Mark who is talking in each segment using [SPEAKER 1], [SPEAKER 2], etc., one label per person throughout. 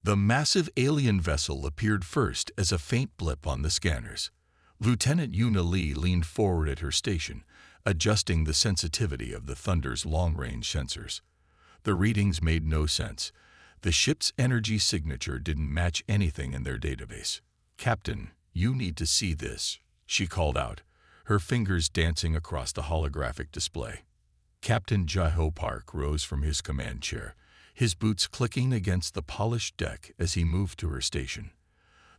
[SPEAKER 1] The massive alien vessel appeared first as a faint blip on the scanners. Lieutenant Yuna Lee leaned forward at her station, adjusting the sensitivity of the Thunder's long-range sensors. The readings made no sense. The ship's energy signature didn't match anything in their database. "Captain, you need to see this," she called out, her fingers dancing across the holographic display. Captain Jaho Park rose from his command chair, his boots clicking against the polished deck as he moved to her station.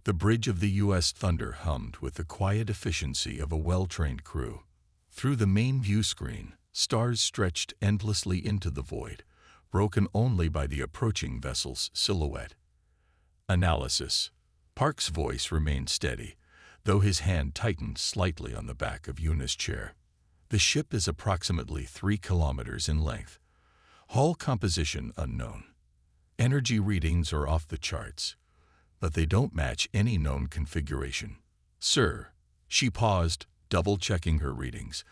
[SPEAKER 1] The bridge of the U.S. Thunder hummed with the quiet efficiency of a well-trained crew. Through the main view screen, stars stretched endlessly into the void, broken only by the approaching vessel's silhouette. Analysis. Park's voice remained steady, though his hand tightened slightly on the back of Yuna's chair. The ship is approximately 3 kilometers in length. Hull composition unknown. Energy readings are off the charts, but they don't match any known configuration. "Sir," she paused, double-checking her readings,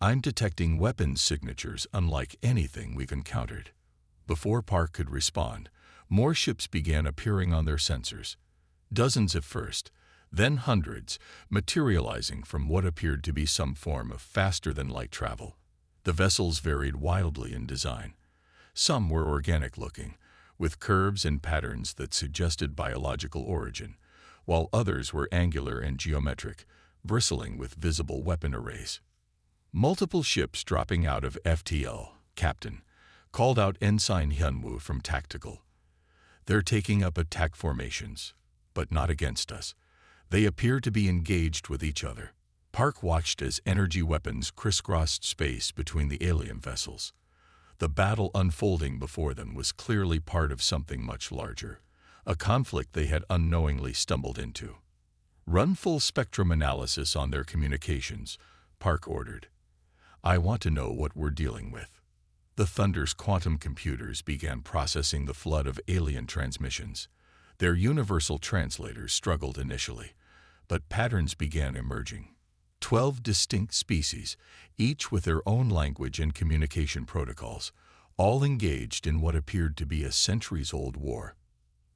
[SPEAKER 1] "I'm detecting weapons signatures unlike anything we've encountered." Before Park could respond, more ships began appearing on their sensors. Dozens at first, then hundreds, materializing from what appeared to be some form of faster-than-light travel. The vessels varied wildly in design. Some were organic-looking, with curves and patterns that suggested biological origin, while others were angular and geometric, bristling with visible weapon arrays. Multiple ships dropping out of FTL, Captain, called out Ensign Hyunwoo from Tactical. "They're taking up attack formations, but not against us. They appear to be engaged with each other." Park watched as energy weapons crisscrossed space between the alien vessels. The battle unfolding before them was clearly part of something much larger, a conflict they had unknowingly stumbled into. "Run full spectrum analysis on their communications," Park ordered. "I want to know what we're dealing with." The Thunder's quantum computers began processing the flood of alien transmissions. Their universal translators struggled initially, but patterns began emerging. 12 distinct species, each with their own language and communication protocols, all engaged in what appeared to be a centuries-old war.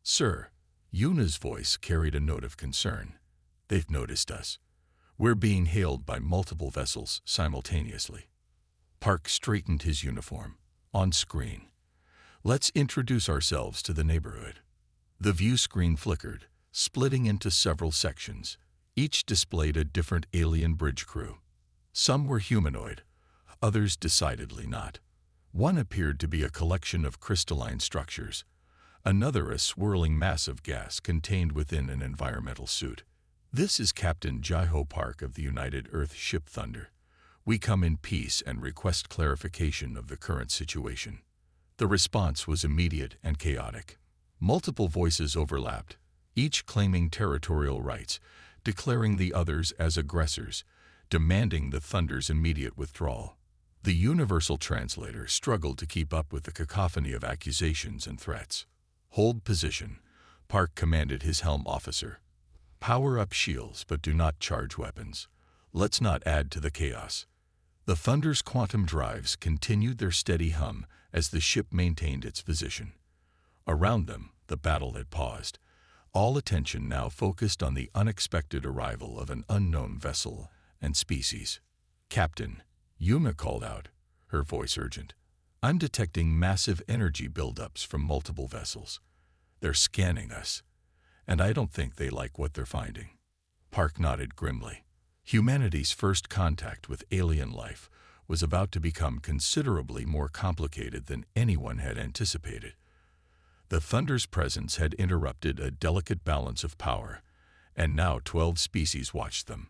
[SPEAKER 1] "Sir," Yuna's voice carried a note of concern. "They've noticed us. We're being hailed by multiple vessels simultaneously." Park straightened his uniform. On screen. "Let's introduce ourselves to the neighborhood." The view screen flickered, splitting into several sections. Each displayed a different alien bridge crew. Some were humanoid, others decidedly not. One appeared to be a collection of crystalline structures, another a swirling mass of gas contained within an environmental suit. "This is Captain Jaho Park of the United Earth Ship Thunder. We come in peace and request clarification of the current situation." The response was immediate and chaotic. Multiple voices overlapped, each claiming territorial rights, declaring the others as aggressors, demanding the Thunder's immediate withdrawal. The universal translator struggled to keep up with the cacophony of accusations and threats. "Hold position," Park commanded his helm officer. "Power up shields, but do not charge weapons. Let's not add to the chaos." The Thunder's quantum drives continued their steady hum as the ship maintained its position. Around them, the battle had paused, all attention now focused on the unexpected arrival of an unknown vessel and species. "Captain," Yuna called out, her voice urgent, "I'm detecting massive energy buildups from multiple vessels. They're scanning us, and I don't think they like what they're finding." Park nodded grimly. Humanity's first contact with alien life was about to become considerably more complicated than anyone had anticipated. The Thunder's presence had interrupted a delicate balance of power, and now 12 species watched them,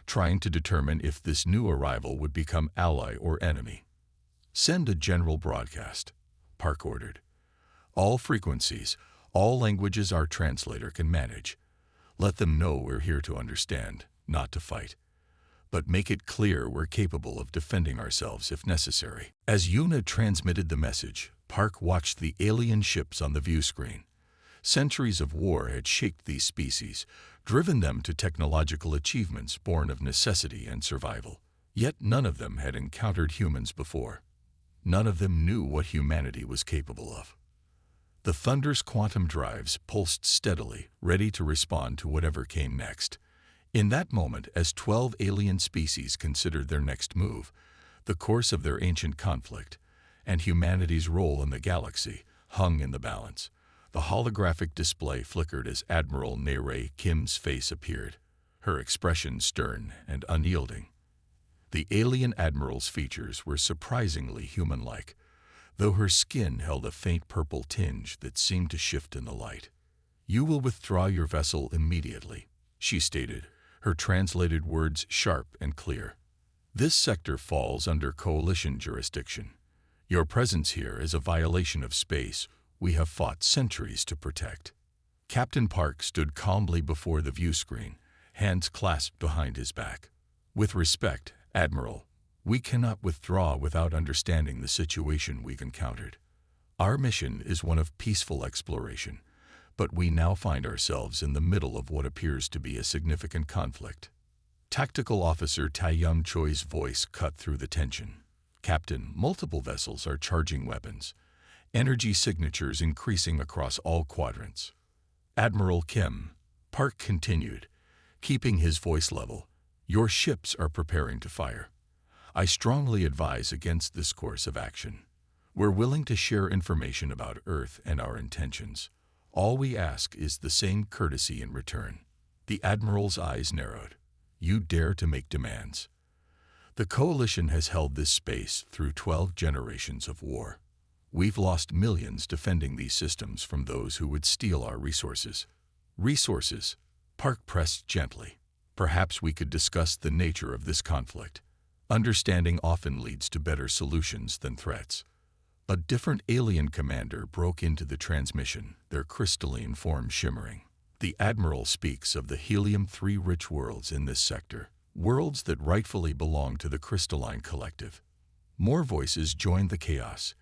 [SPEAKER 1] trying to determine if this new arrival would become ally or enemy. "Send a general broadcast," Park ordered. "All frequencies, all languages our translator can manage. Let them know we're here to understand, not to fight. But make it clear we're capable of defending ourselves if necessary." As Yuna transmitted the message, Park watched the alien ships on the view screen. Centuries of war had shaped these species, driven them to technological achievements born of necessity and survival. Yet none of them had encountered humans before. None of them knew what humanity was capable of. The Thunder's quantum drives pulsed steadily, ready to respond to whatever came next. In that moment, as 12 alien species considered their next move, the course of their ancient conflict, and humanity's role in the galaxy, hung in the balance. The holographic display flickered as Admiral Narration Kim's face appeared, her expression stern and unyielding. The alien admiral's features were surprisingly human-like, though her skin held a faint purple tinge that seemed to shift in the light. "You will withdraw your vessel immediately," she stated, her translated words sharp and clear. "This sector falls under coalition jurisdiction. Your presence here is a violation of space we have fought centuries to protect." Captain Park stood calmly before the view screen, hands clasped behind his back. "With respect, Admiral, we cannot withdraw without understanding the situation we've encountered. Our mission is one of peaceful exploration, but we now find ourselves in the middle of what appears to be a significant conflict." Tactical Officer Taeyang Choi's voice cut through the tension. "Captain, multiple vessels are charging weapons, energy signatures increasing across all quadrants." "Admiral Kim," Park continued, keeping his voice level, "your ships are preparing to fire. I strongly advise against this course of action. We're willing to share information about Earth and our intentions. All we ask is the same courtesy in return." The Admiral's eyes narrowed. "You dare to make demands? The Coalition has held this space through 12 generations of war. We've lost millions defending these systems from those who would steal our resources." "Resources?" Park pressed gently. "Perhaps we could discuss the nature of this conflict. Understanding often leads to better solutions than threats." A different alien commander broke into the transmission, their crystalline form shimmering. "The Admiral speaks of the helium-3 rich worlds in this sector, worlds that rightfully belong to the crystalline collective." More voices joined the chaos,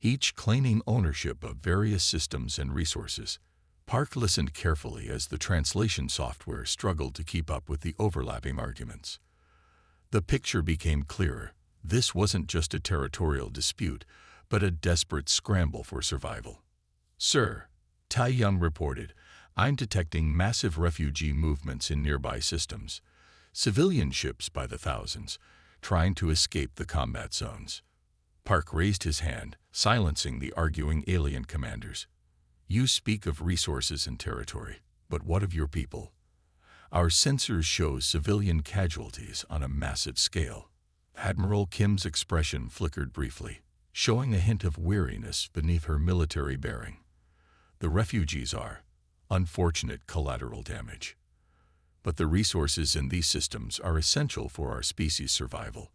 [SPEAKER 1] each claiming ownership of various systems and resources. Park listened carefully as the translation software struggled to keep up with the overlapping arguments. The picture became clearer. This wasn't just a territorial dispute, but a desperate scramble for survival. "Sir," Taeyang reported, "I'm detecting massive refugee movements in nearby systems. Civilian ships by the thousands, trying to escape the combat zones." Park raised his hand, silencing the arguing alien commanders. "You speak of resources and territory, but what of your people? Our sensors show civilian casualties on a massive scale." Admiral Kim's expression flickered briefly, showing a hint of weariness beneath her military bearing. "The refugees are unfortunate collateral damage. But the resources in these systems are essential for our species' survival.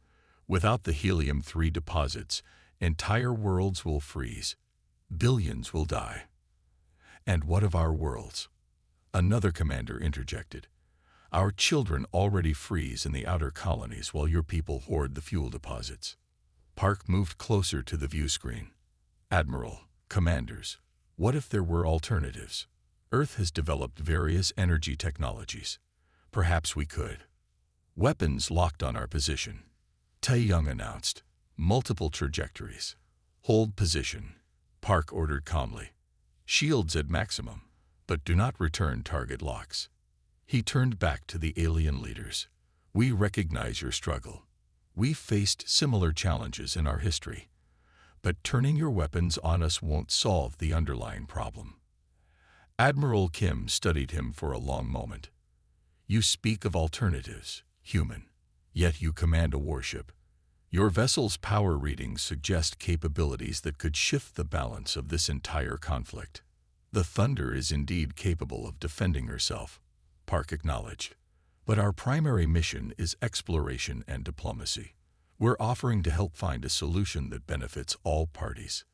[SPEAKER 1] Without the helium-3 deposits, entire worlds will freeze. Billions will die." "And what of our worlds?" Another commander interjected. "Our children already freeze in the outer colonies while your people hoard the fuel deposits." Park moved closer to the view screen. "Admiral, commanders, what if there were alternatives? Earth has developed various energy technologies. Perhaps we could." "Weapons locked on our position," Taeyang announced. "Multiple trajectories. Hold position," Park ordered calmly. "Shields at maximum, but do not return target locks." He turned back to the alien leaders. "We recognize your struggle. We've faced similar challenges in our history. But turning your weapons on us won't solve the underlying problem." Admiral Kim studied him for a long moment. "You speak of alternatives, human, yet you command a warship. Your vessel's power readings suggest capabilities that could shift the balance of this entire conflict." "The Thunder is indeed capable of defending herself," Park acknowledged. "But our primary mission is exploration and diplomacy. We're offering to help find a solution that benefits all parties."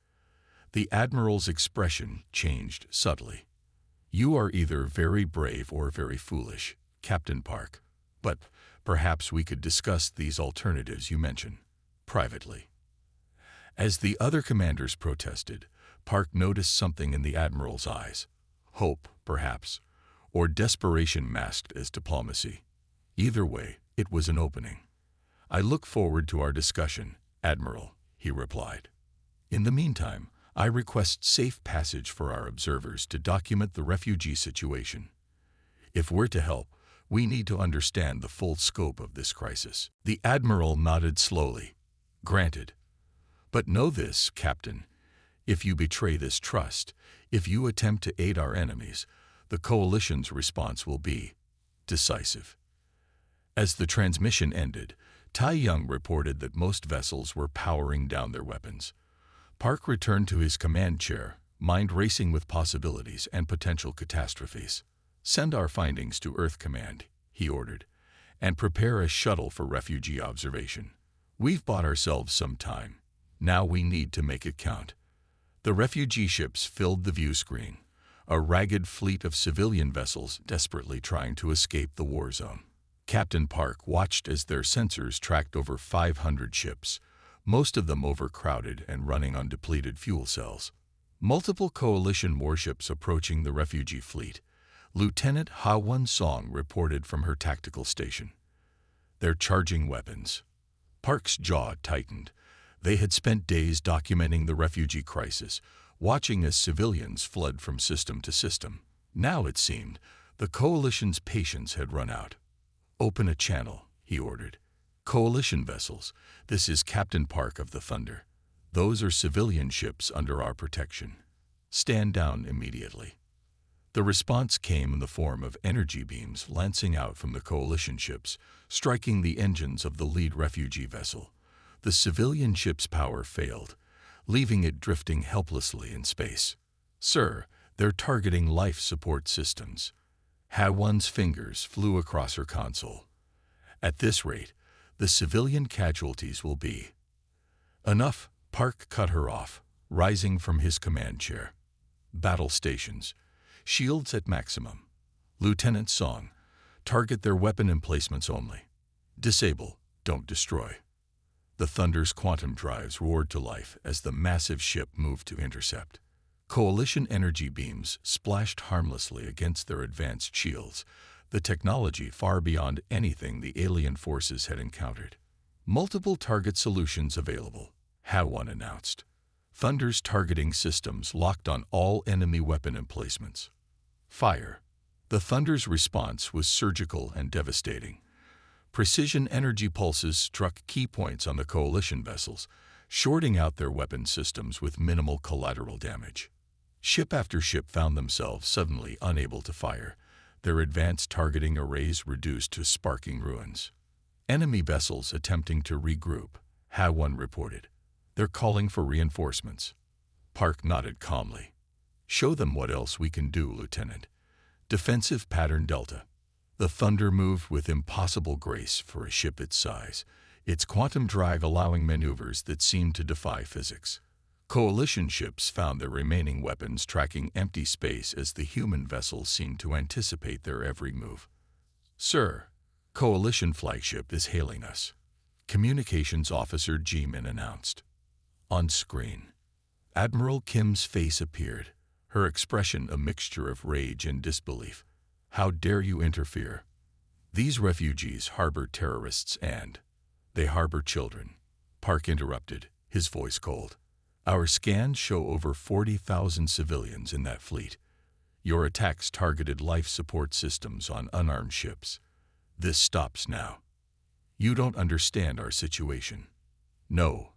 [SPEAKER 1] The Admiral's expression changed subtly. "You are either very brave or very foolish, Captain Park. But perhaps we could discuss these alternatives you mention privately." As the other commanders protested, Park noticed something in the Admiral's eyes. Hope, perhaps, or desperation masked as diplomacy. Either way, it was an opening. "I look forward to our discussion, Admiral," he replied. "In the meantime, I request safe passage for our observers to document the refugee situation. If we're to help, we need to understand the full scope of this crisis." The Admiral nodded slowly. "Granted. But know this, Captain. If you betray this trust, if you attempt to aid our enemies, the Coalition's response will be decisive." As the transmission ended, Tai Young reported that most vessels were powering down their weapons. Park returned to his command chair, mind racing with possibilities and potential catastrophes. "Send our findings to Earth Command," he ordered, "and prepare a shuttle for refugee observation. We've bought ourselves some time. Now we need to make it count." The refugee ships filled the view screen, a ragged fleet of civilian vessels desperately trying to escape the war zone. Captain Park watched as their sensors tracked over 500 ships, most of them overcrowded and running on depleted fuel cells. Multiple Coalition warships approaching the refugee fleet. Lieutenant Ha-Won Song reported from her tactical station. "They're charging weapons." Park's jaw tightened. They had spent days documenting the refugee crisis, watching as civilians fled from system to system. Now, it seemed, the Coalition's patience had run out. "Open a channel," he ordered. "Coalition vessels, this is Captain Park of the Thunder. Those are civilian ships under our protection. Stand down immediately." The response came in the form of energy beams lancing out from the Coalition ships, striking the engines of the lead refugee vessel. The civilian ship's power failed, leaving it drifting helplessly in space. "Sir, they're targeting life support systems." Ha-Won's fingers flew across her console. "At this rate, the civilian casualties will be—" "Enough," Park cut her off, rising from his command chair. "Battle stations. Shields at maximum. Lieutenant Song, target their weapon emplacements only. Disable, don't destroy." The Thunder's quantum drives roared to life as the massive ship moved to intercept. Coalition energy beams splashed harmlessly against their advanced shields, the technology far beyond anything the alien forces had encountered. "Multiple target solutions available," Ha-Won announced. Thunder's targeting systems locked on all enemy weapon emplacements. "Fire." The Thunder's response was surgical and devastating. Precision energy pulses struck key points on the Coalition vessels, shorting out their weapon systems with minimal collateral damage. Ship after ship found themselves suddenly unable to fire, their advanced targeting arrays reduced to sparking ruins. "Enemy vessels attempting to regroup," Ha-Won reported. "They're calling for reinforcements." Park nodded calmly. "Show them what else we can do, Lieutenant." Defensive pattern Delta. The Thunder moved with impossible grace for a ship its size, its quantum drive allowing maneuvers that seemed to defy physics. Coalition ships found their remaining weapons tracking empty space as the human vessels seemed to anticipate their every move. "Sir, Coalition flagship is hailing us," Communications Officer Ji-Min announced. On screen, Admiral Kim's face appeared, her expression a mixture of rage and disbelief. "How dare you interfere? These refugees harbor terrorists and they harbor children." Park interrupted, his voice cold. "Our scans show over 40,000 civilians in that fleet. Your attacks targeted life support systems on unarmed ships. This stops now. You don't understand our situation." "No,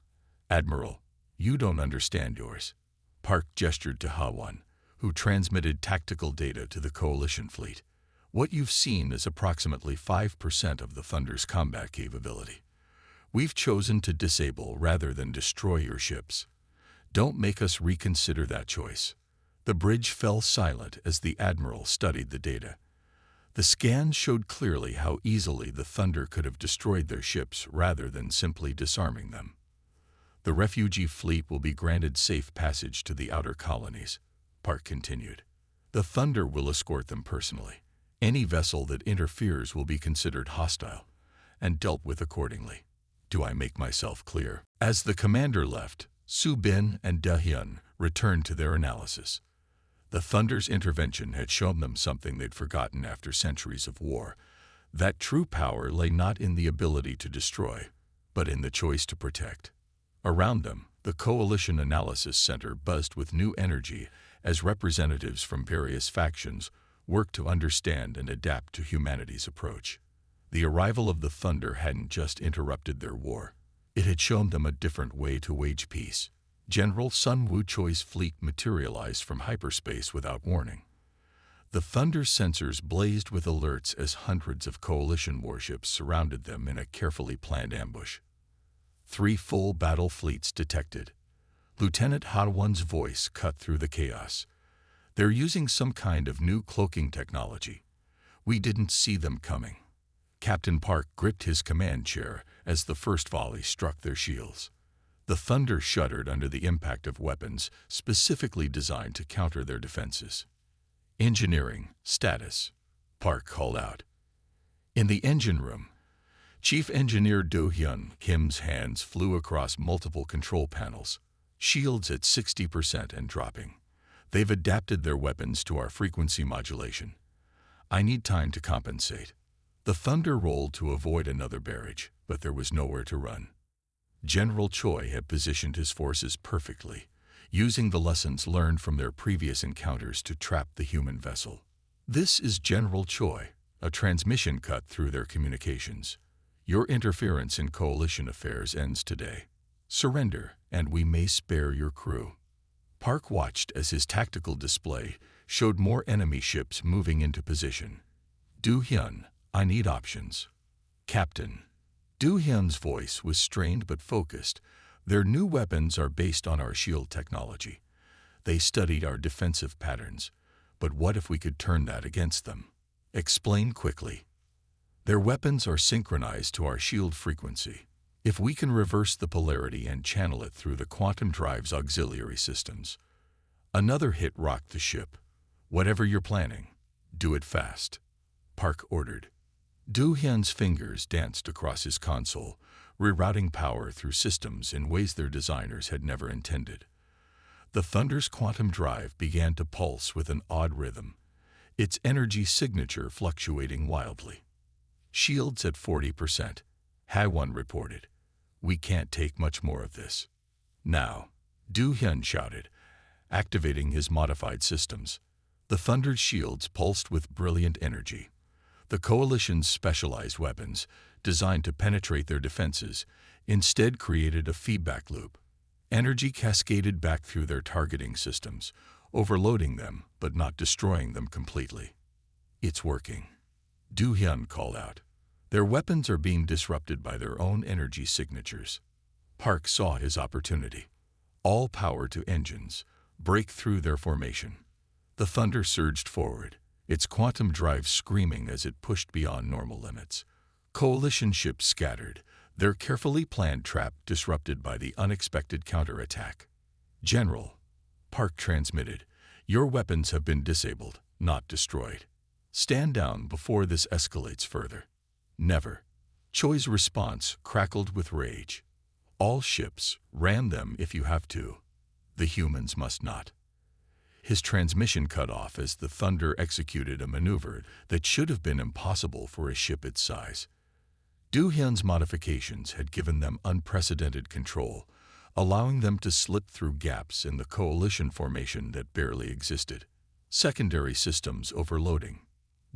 [SPEAKER 1] Admiral, you don't understand yours." Park gestured to Ha-Won, who transmitted tactical data to the Coalition fleet. "What you've seen is approximately 5% of the Thunder's combat capability. We've chosen to disable rather than destroy your ships. Don't make us reconsider that choice." The bridge fell silent as the Admiral studied the data. The scans showed clearly how easily the Thunder could have destroyed their ships rather than simply disarming them. "The refugee fleet will be granted safe passage to the outer colonies," Park continued. "The Thunder will escort them personally. Any vessel that interferes will be considered hostile and dealt with accordingly. Do I make myself clear?" As the commander left, Su Bin and Da-Hyun returned to their analysis. The Thunder's intervention had shown them something they'd forgotten after centuries of war, that true power lay not in the ability to destroy, but in the choice to protect. Around them, The Coalition Analysis Center buzzed with new energy as representatives from various factions worked to understand and adapt to humanity's approach. The arrival of the Thunder hadn't just interrupted their war. It had shown them a different way to wage peace. General Sun Wuchoi's fleet materialized from hyperspace without warning. The Thunder's sensors blazed with alerts as hundreds of Coalition warships surrounded them in a carefully planned ambush. 3 full battle fleets detected. Lieutenant Ha1's voice cut through the chaos. They're using some kind of new cloaking technology. We didn't see them coming. Captain Park gripped his command chair as the first volley struck their shields. The Thunder shuddered under the impact of weapons specifically designed to counter their defenses. Engineering status, Park called out. In the engine room, Chief Engineer Do-hyun Kim's hands flew across multiple control panels, shields at 60% and dropping. They've adapted their weapons to our frequency modulation. I need time to compensate. The Thunder rolled to avoid another barrage, but there was nowhere to run. General Choi had positioned his forces perfectly, using the lessons learned from their previous encounters to trap the human vessel. This is General Choi. A transmission cut through their communications. Your interference in Coalition affairs ends today. Surrender, and we may spare your crew. Park watched as his tactical display showed more enemy ships moving into position. Do-hyun, I need options. Captain. Do-hyun's voice was strained but focused. Their new weapons are based on our shield technology. They studied our defensive patterns. But what if we could turn that against them? Explain quickly. Their weapons are synchronized to our shield frequency. If we can reverse the polarity and channel it through the quantum drive's auxiliary systems. Another hit rocked the ship. Whatever you're planning, do it fast, Park ordered. Do-hyun's fingers danced across his console, rerouting power through systems in ways their designers had never intended. The Thunder's quantum drive began to pulse with an odd rhythm, its energy signature fluctuating wildly. Shields at 40%, Ha1 reported. We can't take much more of this. Now, Do-hyun shouted, activating his modified systems. The Thunder's shields pulsed with brilliant energy. The Coalition's specialized weapons, designed to penetrate their defenses, instead created a feedback loop. Energy cascaded back through their targeting systems, overloading them but not destroying them completely. It's working, Do-hyun called out. Their weapons are being disrupted by their own energy signatures. Park saw his opportunity. All power to engines, break through their formation. The Thunder surged forward, its quantum drive screaming as it pushed beyond normal limits. Coalition ships scattered, their carefully planned trap disrupted by the unexpected counterattack. General, Park transmitted, your weapons have been disabled, not destroyed. Stand down before this escalates further. Never. Choi's response crackled with rage. All ships, ram them if you have to. The humans must not. His transmission cut off as the Thunder executed a maneuver that should have been impossible for a ship its size. Do-hyun's modifications had given them unprecedented control, allowing them to slip through gaps in the Coalition formation that barely existed. Secondary systems overloading,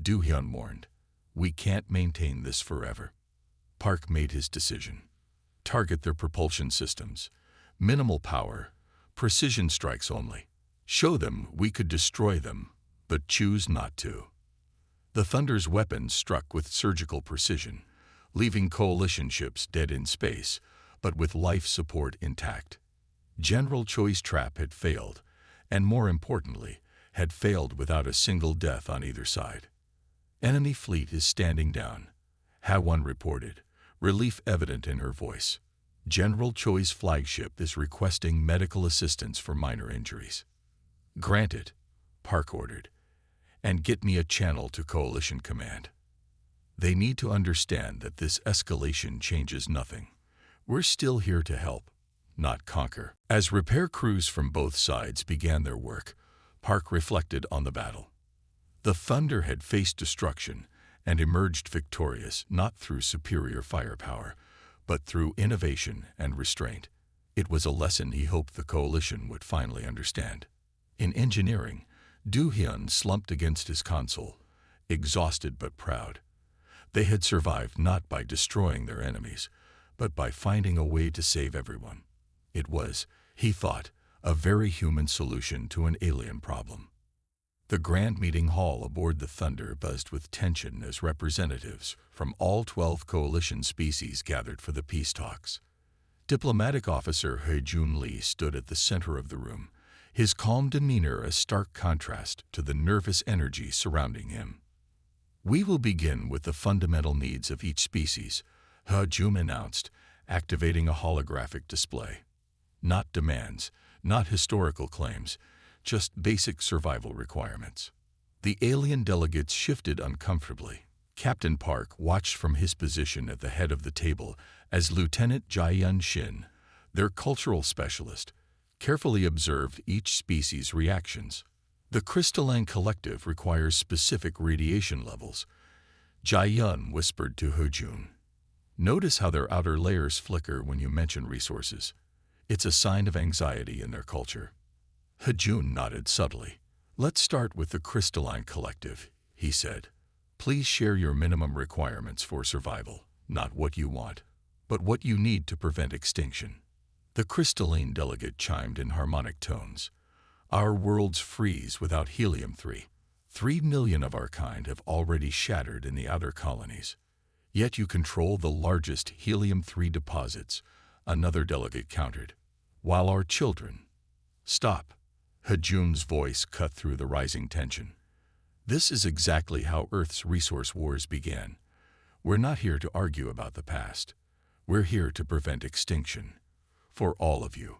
[SPEAKER 1] Do-hyun warned. We can't maintain this forever. Park made his decision. Target their propulsion systems. Minimal power, precision strikes only. Show them we could destroy them, but choose not to. The Thunder's weapons struck with surgical precision, leaving Coalition ships dead in space, but with life support intact. General Choi's trap had failed, and more importantly, had failed without a single death on either side. Enemy fleet is standing down, Ha1 reported, relief evident in her voice. General Choi's flagship is requesting medical assistance for minor injuries. Granted, Park ordered, and get me a channel to Coalition Command. They need to understand that this escalation changes nothing. We're still here to help, not conquer. As repair crews from both sides began their work, Park reflected on the battle. The Thunder had faced destruction and emerged victorious not through superior firepower, but through innovation and restraint. It was a lesson he hoped the coalition would finally understand. In engineering, Du Hyun slumped against his console, exhausted but proud. They had survived not by destroying their enemies, but by finding a way to save everyone. It was, he thought, a very human solution to an alien problem. The grand meeting hall aboard the Thunder buzzed with tension as representatives from all 12 coalition species gathered for the peace talks. Diplomatic Officer Hye-Jun Lee stood at the center of the room, his calm demeanor a stark contrast to the nervous energy surrounding him. "We will begin with the fundamental needs of each species," Hye-Jun announced, activating a holographic display. Not demands, not historical claims, just basic survival requirements. The alien delegates shifted uncomfortably. Captain Park watched from his position at the head of the table as Lieutenant Jae-Yun Shin, their cultural specialist, carefully observed each species' reactions. The crystalline collective requires specific radiation levels. Jae-Yun whispered to Hye-Jun. "Notice how their outer layers flicker when you mention resources. It's a sign of anxiety in their culture." Hye-Jun nodded subtly. "Let's start with the crystalline collective," he said. "Please share your minimum requirements for survival, not what you want, but what you need to prevent extinction." The crystalline delegate chimed in harmonic tones. "Our worlds freeze without helium-3. 3 million of our kind have already shattered in the outer colonies. Yet you control the largest helium-3 deposits," another delegate countered. "While our children—" "Stop." Hye-Jun's voice cut through the rising tension. "This is exactly how Earth's resource wars began. We're not here to argue about the past. We're here to prevent extinction. For all of you."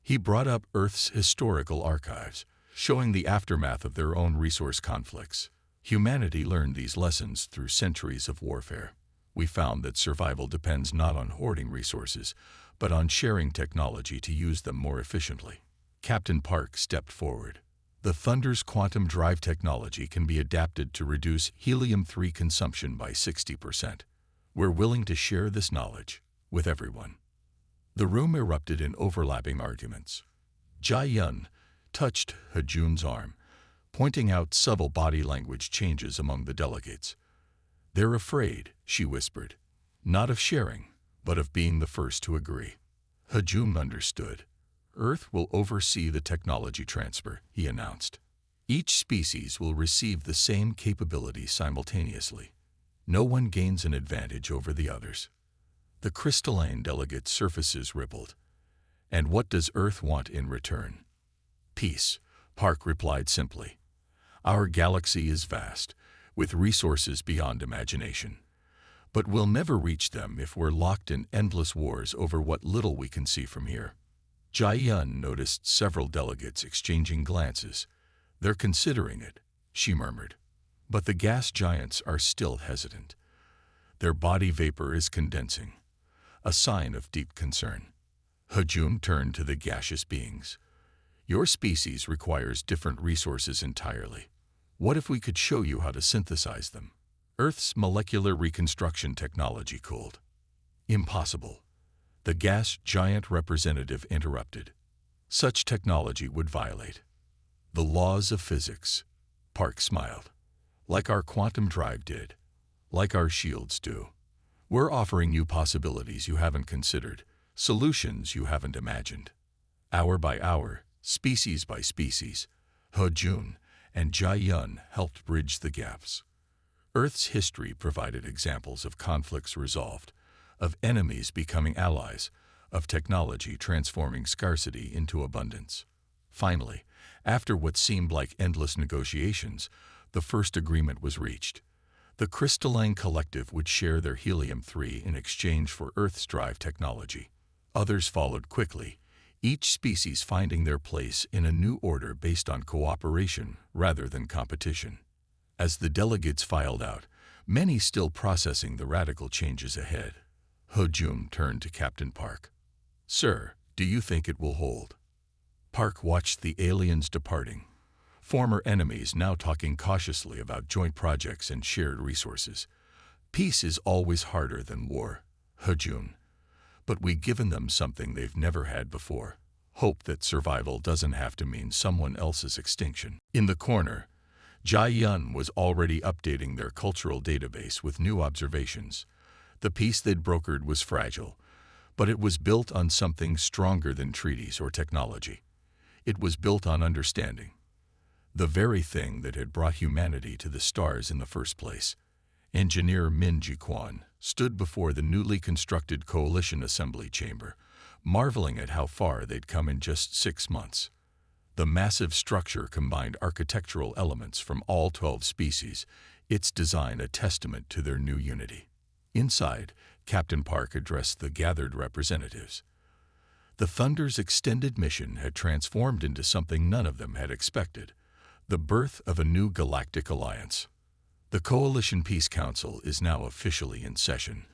[SPEAKER 1] He brought up Earth's historical archives, showing the aftermath of their own resource conflicts. Humanity learned these lessons through centuries of warfare. We found that survival depends not on hoarding resources, but on sharing technology to use them more efficiently. Captain Park stepped forward. "The Thunder's quantum drive technology can be adapted to reduce helium-3 consumption by 60%. We're willing to share this knowledge with everyone." The room erupted in overlapping arguments. Jae-Yun touched Hye-Jun's arm, pointing out subtle body language changes among the delegates. "They're afraid," she whispered, "not of sharing, but of being the first to agree." Hye-Jun understood. "Earth will oversee the technology transfer," he announced. "Each species will receive the same capability simultaneously. No one gains an advantage over the others." The crystalline delegate's surfaces rippled. "And what does Earth want in return?" "Peace," Park replied simply. "Our galaxy is vast, with resources beyond imagination. But we'll never reach them if we're locked in endless wars over what little we can see from here." Jae-Yun noticed several delegates exchanging glances. "They're considering it," she murmured. But the gas giants are still hesitant. Their body vapor is condensing, a sign of deep concern. Hye-Jun turned to the gaseous beings. "Your species requires different resources entirely. What if we could show you how to synthesize them?" Earth's molecular reconstruction technology cooled. "Impossible," the gas giant representative interrupted. "Such technology would violate the laws of physics." Park smiled. "Like our quantum drive did, like our shields do. We're offering you possibilities you haven't considered, solutions you haven't imagined." Hour by hour, species by species, Hye-Jun and Jae-Yun helped bridge the gaps. Earth's history provided examples of conflicts resolved, of enemies becoming allies, of technology transforming scarcity into abundance. Finally, after what seemed like endless negotiations, the first agreement was reached. The crystalline collective would share their helium-3 in exchange for Earth's drive technology. Others followed quickly, each species finding their place in a new order based on cooperation rather than competition. As the delegates filed out, many still processing the radical changes ahead, Hye-Jun turned to Captain Park. "Sir, do you think it will hold?" Park watched the aliens departing, former enemies now talking cautiously about joint projects and shared resources. "Peace is always harder than war, Hye-Jun. but we've given them something they've never had before. Hope that survival doesn't have to mean someone else's extinction. In the corner, Jai Yun was already updating their cultural database with new observations. The peace they'd brokered was fragile, but it was built on something stronger than treaties or technology. It was built on understanding, the very thing that had brought humanity to the stars in the first place. Engineer Min Ji-Kwan stood before the newly constructed Coalition Assembly Chamber, marveling at how far they'd come in just 6 months. The massive structure combined architectural elements from all 12 species, its design a testament to their new unity. Inside, Captain Park addressed the gathered representatives. The Thunder's extended mission had transformed into something none of them had expected: the birth of a new galactic alliance. The Coalition Peace Council is now officially in session,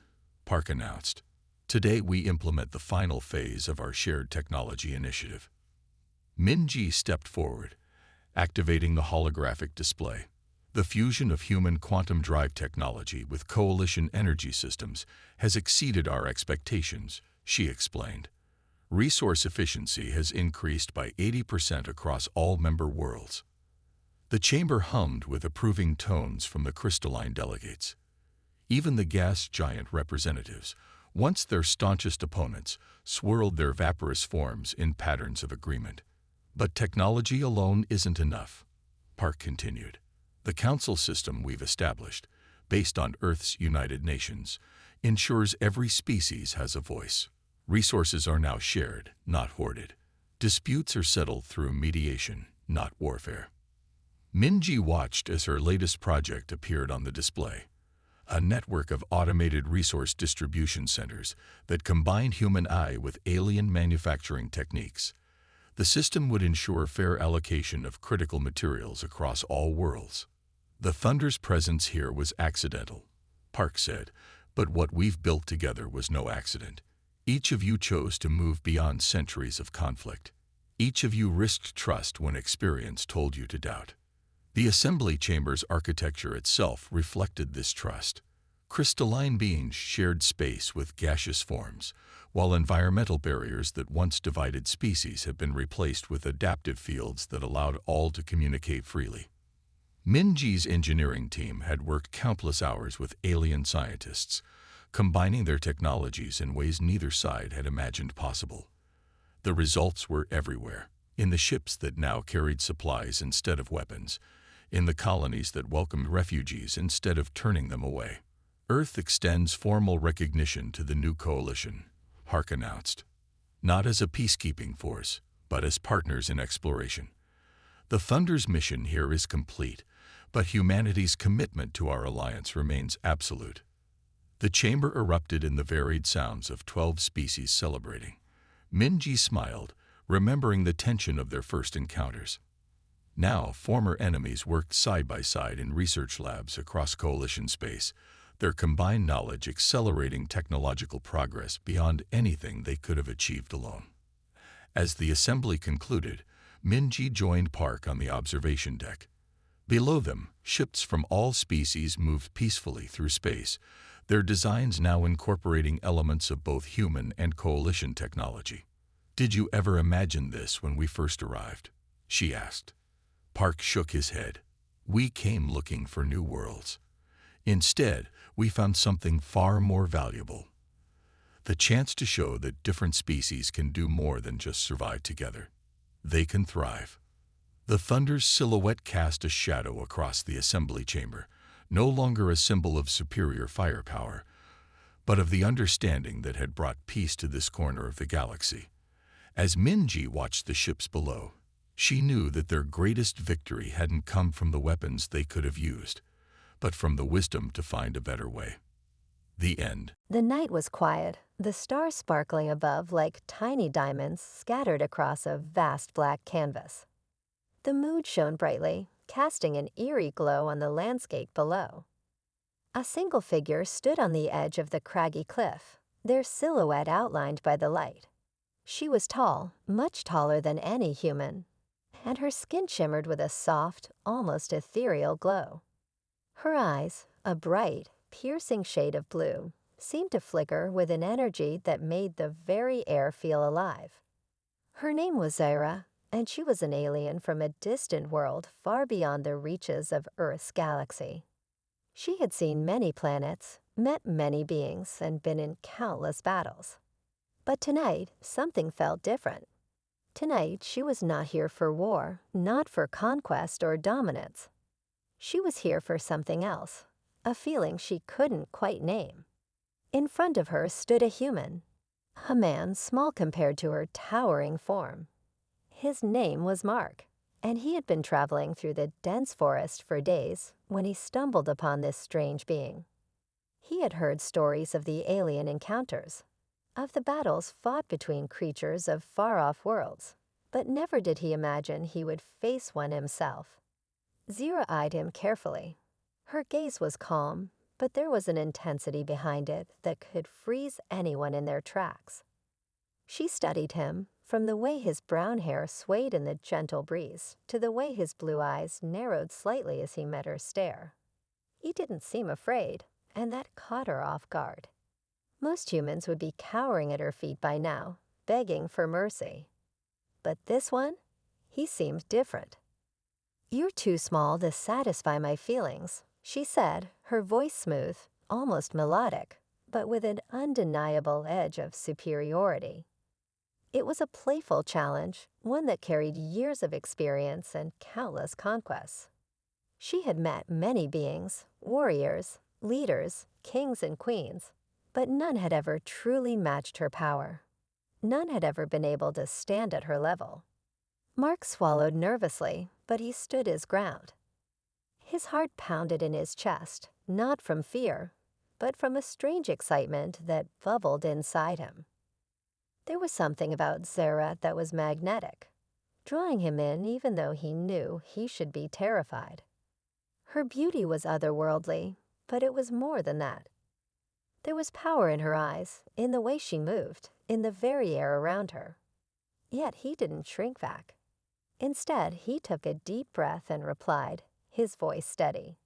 [SPEAKER 1] Park announced. Today we implement the final phase of our shared technology initiative. Min-Ji stepped forward, activating the holographic display. The fusion of human quantum drive technology with Coalition energy systems has exceeded our expectations, she explained. Resource efficiency has increased by 80% across all member worlds. The chamber hummed with approving tones from the crystalline delegates. Even the gas giant representatives, once their staunchest opponents, swirled their vaporous forms in patterns of agreement. But technology alone isn't enough, Park continued. The council system we've established, based on Earth's United Nations, ensures every species has a voice. Resources are now shared, not hoarded. Disputes are settled through mediation, not warfare. Min-Ji watched as her latest project appeared on the display. A network of automated resource distribution centers that combined human eye with alien manufacturing techniques. The system would ensure fair allocation of critical materials across all worlds. The Thunder's presence here was accidental, Park said, but what we've built together was no accident. Each of you chose to move beyond centuries of conflict. Each of you risked trust when experience told you to doubt. The assembly chamber's architecture itself reflected this trust. Crystalline beings shared space with gaseous forms, while environmental barriers that once divided species have been replaced with adaptive fields that allowed all to communicate freely. Min-Ji's engineering team had worked countless hours with alien scientists, combining their technologies in ways neither side had imagined possible. The results were everywhere, in the ships that now carried supplies instead of weapons, in the colonies that welcomed refugees instead of turning them away. Earth extends formal recognition to the new coalition, Park announced. Not as a peacekeeping force, but as partners in exploration. The Thunder's mission here is complete, but humanity's commitment to our alliance remains absolute. The chamber erupted in the varied sounds of 12 species celebrating. Min-Ji smiled, remembering the tension of their first encounters. Now, former enemies worked side by side in research labs across Coalition space, their combined knowledge accelerating technological progress beyond anything they could have achieved alone. As the assembly concluded, Min-Ji joined Park on the observation deck. Below them, ships from all species moved peacefully through space, their designs now incorporating elements of both human and Coalition technology. "Did you ever imagine this when we first arrived?" she asked. Park shook his head. "We came looking for new worlds. Instead, we found something far more valuable. The chance to show that different species can do more than just survive together. They can thrive." The Thunder's silhouette cast a shadow across the assembly chamber, no longer a symbol of superior firepower, but of the understanding that had brought peace to this corner of the galaxy. As Min-Ji watched the ships below, she knew that their greatest victory hadn't come from the weapons they could have used, but from the wisdom to find a better way. The end.
[SPEAKER 2] The night was quiet, the stars sparkling above like tiny diamonds scattered across a vast black canvas. The moon shone brightly, casting an eerie glow on the landscape below. A single figure stood on the edge of the craggy cliff, their silhouette outlined by the light. She was tall, much taller than any human, and her skin shimmered with a soft, almost ethereal glow. Her eyes, a bright, piercing shade of blue, seemed to flicker with an energy that made the very air feel alive. Her name was Zaira, and she was an alien from a distant world far beyond the reaches of Earth's galaxy. She had seen many planets, met many beings, and been in countless battles. But tonight, something felt different. Tonight, she was not here for war, not for conquest or dominance. She was here for something else, a feeling she couldn't quite name. In front of her stood a human, a man small compared to her towering form. His name was Mark, and he had been traveling through the dense forest for days when he stumbled upon this strange being. He had heard stories of the alien encounters, of the battles fought between creatures of far-off worlds, but never did he imagine he would face one himself. Zira eyed him carefully. Her gaze was calm, but there was an intensity behind it that could freeze anyone in their tracks. She studied him, from the way his brown hair swayed in the gentle breeze to the way his blue eyes narrowed slightly as he met her stare. He didn't seem afraid, and that caught her off guard. Most humans would be cowering at her feet by now, begging for mercy. But this one? He seemed different. "You're too small to satisfy my feelings," she said, her voice smooth, almost melodic, but with an undeniable edge of superiority. It was a playful challenge, one that carried years of experience and countless conquests. She had met many beings, warriors, leaders, kings and queens, but none had ever truly matched her power. None had ever been able to stand at her level. Mark swallowed nervously, but he stood his ground. His heart pounded in his chest, not from fear, but from a strange excitement that bubbled inside him. There was something about Zara that was magnetic, drawing him in even though he knew he should be terrified. Her beauty was otherworldly, but it was more than that. There was power in her eyes, in the way she moved, in the very air around her. Yet he didn't shrink back. Instead, he took a deep breath and replied, his voice steady.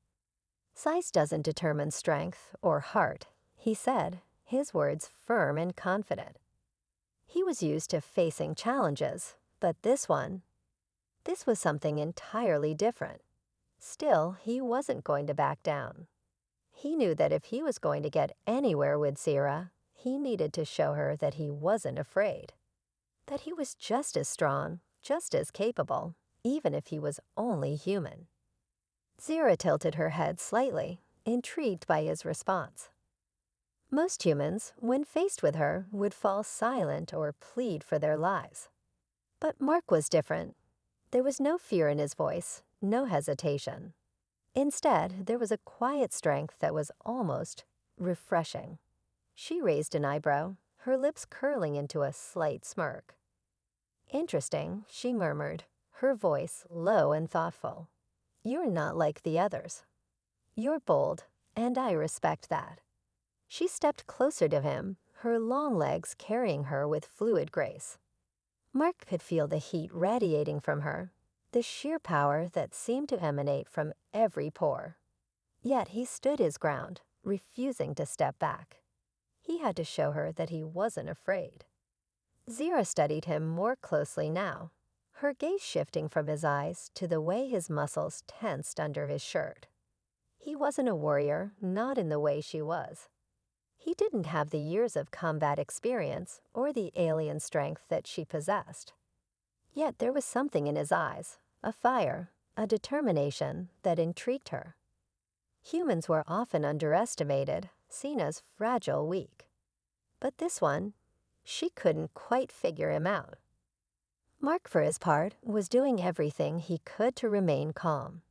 [SPEAKER 2] "Size doesn't determine strength or heart," he said, his words firm and confident. He was used to facing challenges, but this was something entirely different. Still, he wasn't going to back down. He knew that if he was going to get anywhere with Zira, he needed to show her that he wasn't afraid, that he was just as strong, just as capable, even if he was only human. Zira tilted her head slightly, intrigued by his response. Most humans, when faced with her, would fall silent or plead for their lives. But Mark was different. There was no fear in his voice, no hesitation. Instead, there was a quiet strength that was almost refreshing. She raised an eyebrow, her lips curling into a slight smirk. "Interesting," she murmured, her voice low and thoughtful. "You're not like the others. You're bold, and I respect that." She stepped closer to him, her long legs carrying her with fluid grace. Mark could feel the heat radiating from her, the sheer power that seemed to emanate from every pore. Yet he stood his ground, refusing to step back. He had to show her that he wasn't afraid. Zira studied him more closely now, her gaze shifting from his eyes to the way his muscles tensed under his shirt. He wasn't a warrior, not in the way she was. He didn't have the years of combat experience or the alien strength that she possessed. Yet there was something in his eyes, a fire, a determination that intrigued her. Humans were often underestimated, seen as fragile, weak. But this one, she couldn't quite figure him out. Mark, for his part, was doing everything he could to remain calm.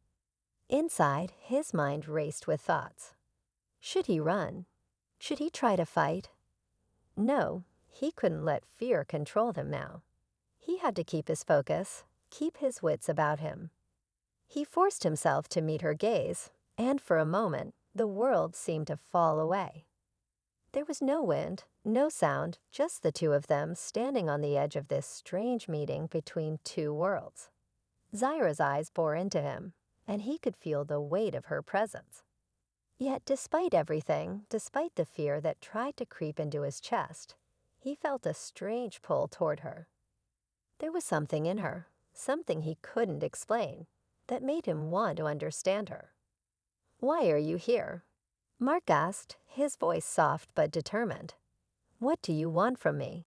[SPEAKER 2] Inside, his mind raced with thoughts. Should he run? Should he try to fight? No, he couldn't let fear control him now. He had to keep his focus, keep his wits about him. He forced himself to meet her gaze, and for a moment, the world seemed to fall away. There was no wind, no sound, just the two of them standing on the edge of this strange meeting between two worlds. Zira's eyes bore into him, and he could feel the weight of her presence. Yet despite everything, despite the fear that tried to creep into his chest, he felt a strange pull toward her. There was something in her, something he couldn't explain, that made him want to understand her. "Why are you here?" Mark asked, his voice soft but determined. "What do you want from me?"